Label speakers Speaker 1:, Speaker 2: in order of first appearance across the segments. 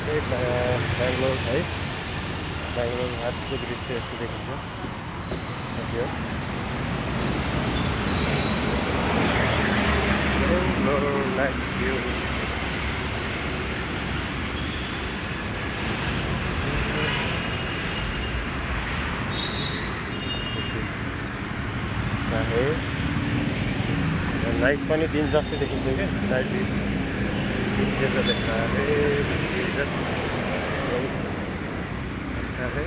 Speaker 1: चाहिँ बेङ्गलोर है, बेङ्गलोर हाटको दृश्य यस्तो देखिन्छ। सक्यो नाइट भ्यू। लाइट पनि दिन जस्तै देखिन्छ क्या, लाइट दिन त्यसो देख्दा साह्रै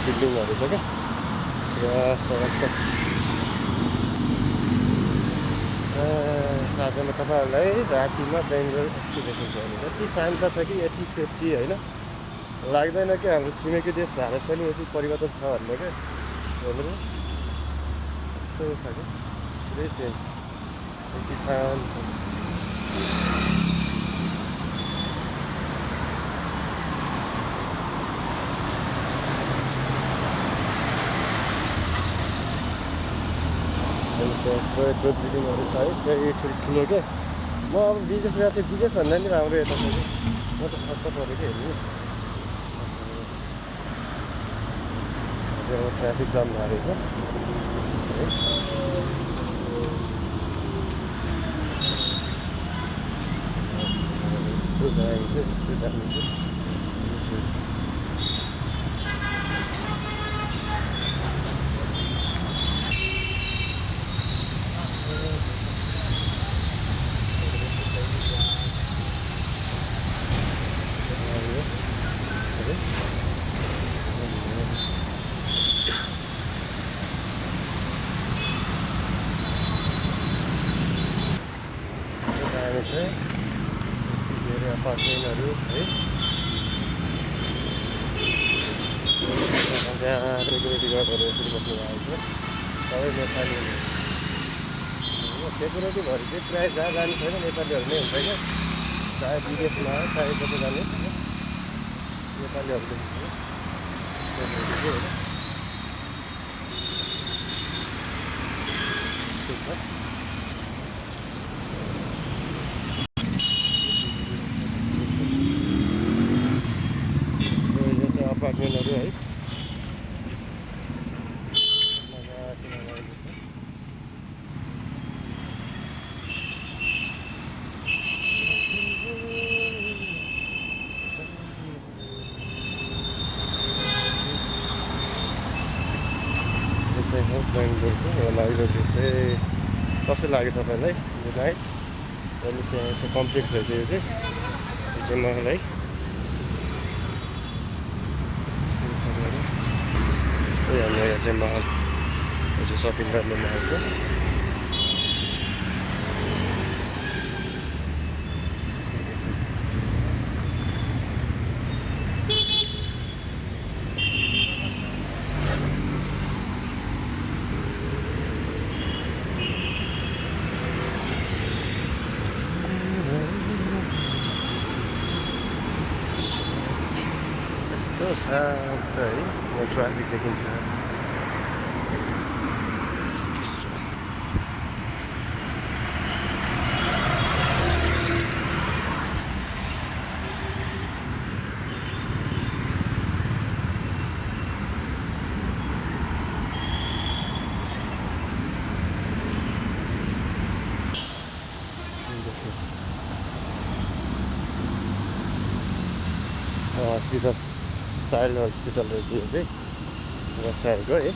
Speaker 1: बिल्डिङहरू छ क्या पुरा सडक त। आज म तपाईँहरूलाई रातिमा बेङ्गलोर यस्तो देखिन्छ भने यति शान्त छ कि यति सेफ्टी होइन, लाग्दैन कि हाम्रो छिमेकी देश भारत पनि यति परिवर्तन छ भन्ने क्या। हेर्नु यस्तो छ क्या, पुरै चेन्ज, यति शान्त। यत्रो बिल्डिङहरू छ है, त्यही ठुल्ठुलो क्या। म अब विदेश गएको थिएँ, विदेश भन्दा नि राम्रो यता छ कि, म त छक्क परेँ कि हेर्नु। अब ट्राफिक जाम भएको रहेछ है, यस्तो दामी छ, यस्तो दामी छ। यति धेरै अपार्टमेन्टहरू है, त्यहाँ सेक्युरिटी गार्डहरू यसरी बस्नु भएको छ, सबै नेपालीहरू। सेक्युरिटीभरि चाहिँ प्रायः जहाँ जानु छैन नेपालीहरू नै हुन्छ क्या, चाहे विदेशमा चाहे जति जानुहोस् नेपालीहरू देखिन्छ सेक्युरिटी होइन। अपार्टमेन्टहरू है, यो चाहिँ हो बेङ्गलोरको लाइब्रेरी दृश्य। कस्तो लाग्यो तपाईँलाई? Good night. यस्तो कम्प्लेक्स रहेछ यो चाहिँ महल है। हाम्रो यहाँ चाहिँ महल, यो चाहिँ सपिङ गर्ने महल छ। यस्तो शान्त है, यहाँ ट्राफिक देखिन्छ। हस्पिटल, चाइल्ड हस्पिटल रहेछ यो चाहिँ, बच्चाहरूको है।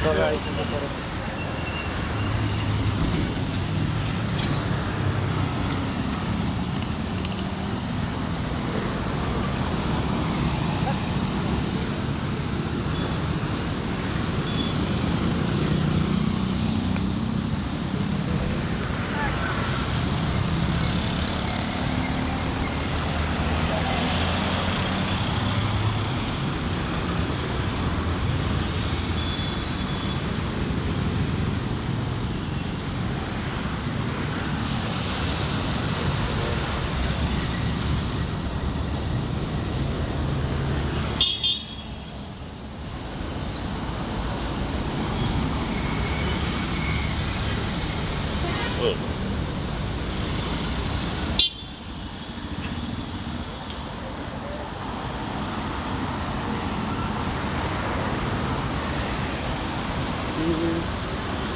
Speaker 1: तल आइसक्यो तर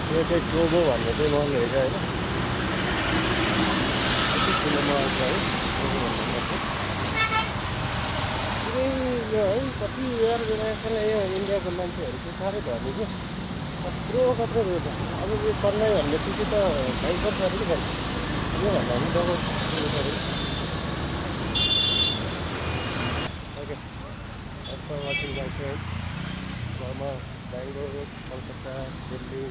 Speaker 1: यो चाहिँ टोबो भन्ने चाहिँ मल रहेछ होइन कति ठुलो मल छ है टोबो भन्ने चाहिँ यो है कति एयर जेनेरेसन यो इन्डियाको मान्छेहरू चाहिँ साह्रै धनी क्या कत्रो रहेछ अब यो चेन्नई भन्ने सिटी त भयङ्कर छ अरे कि भाइ योभन्दा पनि डबल पऱ्यो okay for watching my friend म बेङ्गलोर कलकत्ता दिल्ली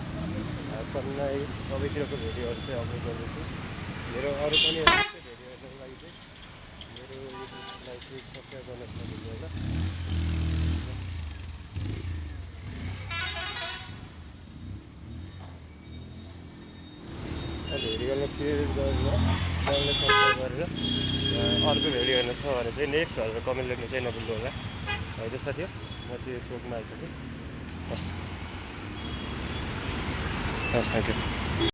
Speaker 1: चेन्नई सबैतिरको भिडियोहरू चाहिँ अपलोड गर्दैछु मेरो अरू पनि यस्तै भिडियो हेर्नको लागि चाहिँ मेरो युट्युबलाई चाहिँ सब्सक्राइब गर्न नभुल्नु होला भिडियोलाई सेयर गरेर च्यानललाई सब्सक्राइब गरेर अर्को भिडियो हेर्नु छ भने चाहिँ नेक्स्ट भनेर कमेन्ट लेख्नु चाहिँ नभुल्नु होला होइन साथी हो म चाहिँ चोकमा आइसकेँ हस् थ्याङ्क यू